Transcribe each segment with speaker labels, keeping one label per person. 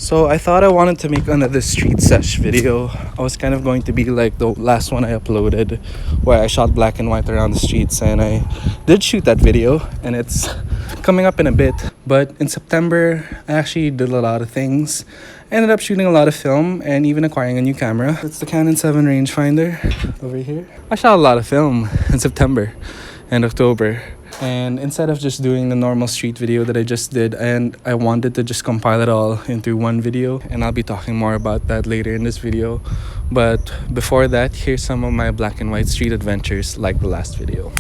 Speaker 1: So I thought I wanted to make another street sesh video. I was kind of going to be like the last one I uploaded, where I shot black and white around the streets, and I did shoot that video, and it's coming up in a bit. But in September, I actually did a lot of things. I ended up shooting a lot of film and even acquiring a new camera. It's the Canon 7 rangefinder over here. I shot a lot of film in September and October. And instead of just doing the normal street video that I just did, and I wanted to just compile it all into one video, and I'll be talking more about that later in this video. But before that, here's some of my black and white street adventures like the last video.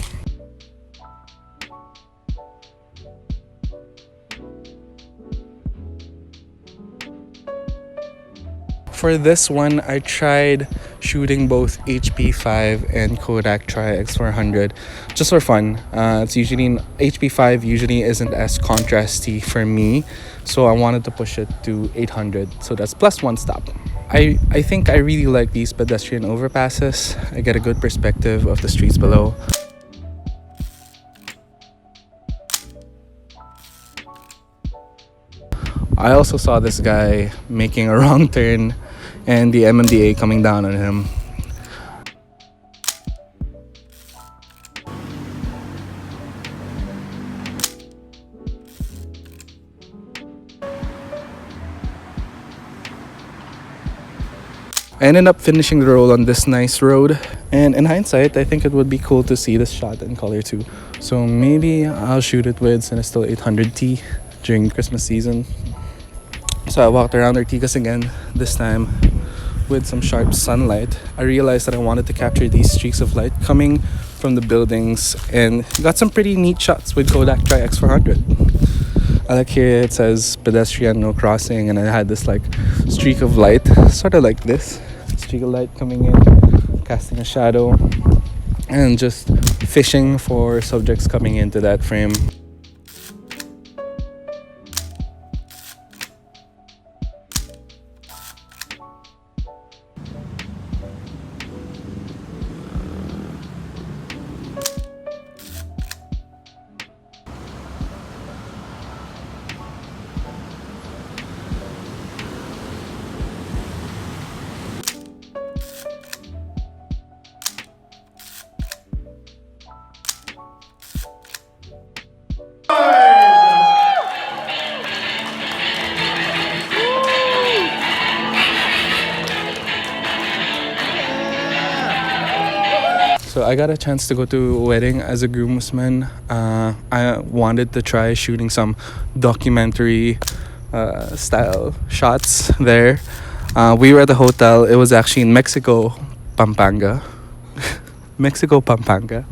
Speaker 1: For this one, I tried shooting both HP5 and Kodak Tri-X400 just for fun. It's usually HP5 usually isn't as contrasty for me, so I wanted to push it to 800. So that's plus one stop. I think I really like these pedestrian overpasses. I get a good perspective of the streets below. I also saw this guy making a wrong turn and the MMDA coming down on him. I ended up finishing the roll on this nice road, and in hindsight, I think it would be cool to see this shot in color too. So maybe I'll shoot it with Cinestill 800T during Christmas season. So I walked around Ortigas again, this time with some sharp sunlight. I realized that I wanted to capture these streaks of light coming from the buildings, and got some pretty neat shots with Kodak Tri-X400. I like here it says pedestrian no crossing, and I had this like streak of light, sort of like this streak of light coming in, casting a shadow, and just fishing for subjects coming into that frame. So I got a chance to go to a wedding as a groomsman. I wanted to try shooting some documentary style shots there. We were at the hotel. It was actually in Mexico, Pampanga. Mexico, Pampanga.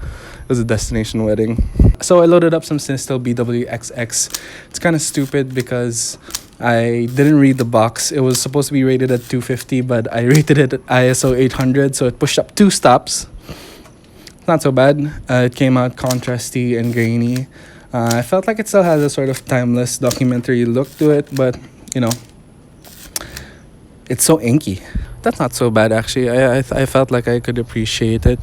Speaker 1: It was a destination wedding. So I loaded up some Cinestill BWXX. It's kind of stupid because I didn't read the box. It was supposed to be rated at 250, but I rated it at ISO 800, so it pushed up 2 stops. Not so bad. It came out contrasty and grainy. I felt like it still has a sort of timeless documentary look to it, but you know, it's so inky. That's not so bad actually. I felt like I could appreciate it.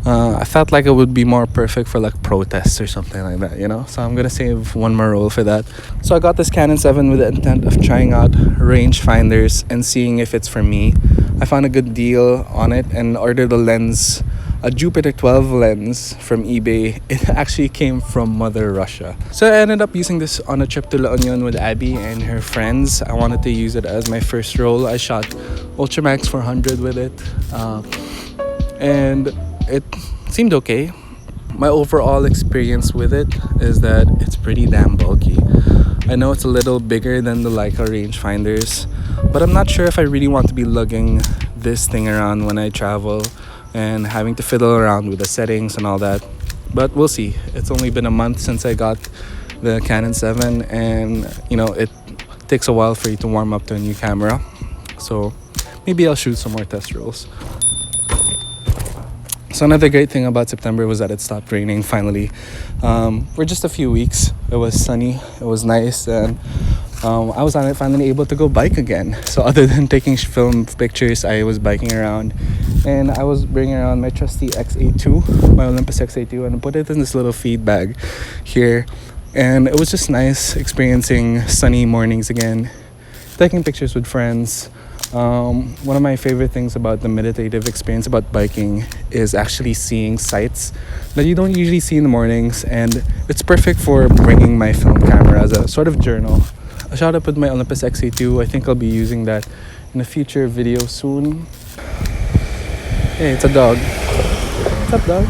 Speaker 1: I felt like it would be more perfect for like protests or something like that, you know? So I'm gonna save one more roll for that. So I got this Canon 7 with the intent of trying out rangefinders and seeing if it's for me. I found a good deal on it and ordered a lens, a Jupiter 12 lens from eBay. It actually came from Mother Russia. So I ended up using this on a trip to La Union with Abby and her friends. I wanted to use it as my first roll. I shot Ultramax 400 with it, and it seemed okay. My overall experience with it is that it's pretty damn bulky. I know it's a little bigger than the Leica rangefinders, but I'm not sure if I really want to be lugging this thing around when I travel and having to fiddle around with the settings and all that. But we'll see. It's only been a month since I got the Canon 7, and you know, it takes a while for you to warm up to a new camera. So maybe I'll shoot some more test rolls. So another great thing about September was that it stopped raining finally. For just a few weeks, it was sunny, it was nice, and I was finally able to go bike again. So other than taking film pictures, I was biking around, and I was bringing around my trusty X-A2, my Olympus X-A2, and I put it in this little feed bag here. And it was just nice experiencing sunny mornings again taking pictures with friends. One of my favorite things about the meditative experience about biking is actually seeing sights that you don't usually see in the mornings, and it's perfect for bringing my film camera as a sort of journal. I shot up with my Olympus XA2. I think I'll be using that in a future video soon. Hey, it's a dog. What's up, dog?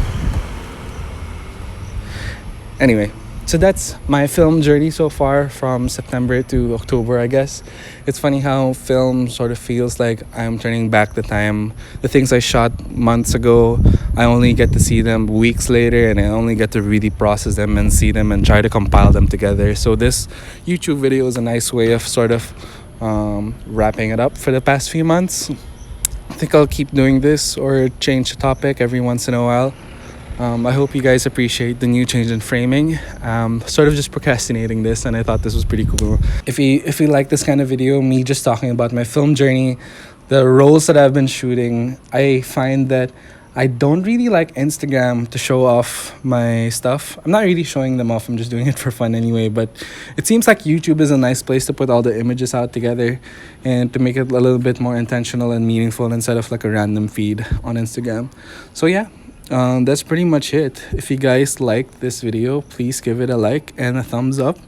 Speaker 1: Anyway, so that's my film journey so far from September to October, I guess. It's funny how film sort of feels like I'm turning back the time. The things I shot months ago, I only get to see them weeks later, and I only get to really process them and see them and try to compile them together. So this YouTube video is a nice way of sort of wrapping it up for the past few months. I think I'll keep doing this or change the topic every once in a while. I hope you guys appreciate the new change in framing. Sort of just procrastinating this, and I thought this was pretty cool. If you like this kind of video, me just talking about my film journey, the roles that I've been shooting, I find that I don't really like Instagram to show off my stuff. I'm not really showing them off, I'm just doing it for fun anyway. But it seems like YouTube is a nice place to put all the images out together and to make it a little bit more intentional and meaningful instead of like a random feed on Instagram. So yeah, that's pretty much it. If you guys liked this video, please give it a like and a thumbs up.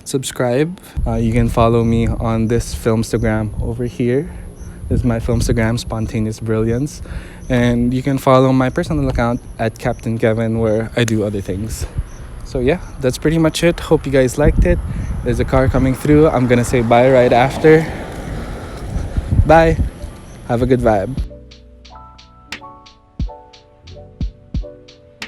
Speaker 1: Subscribe. You can follow me on this Filmstagram over here. This is my Filmstagram, Spontaneous Brilliance. And you can follow my personal account at Captain Kevin, where I do other things. So yeah, that's pretty much it. Hope you guys liked it. There's a car coming through. I'm gonna say bye right after. Bye. Have a good vibe.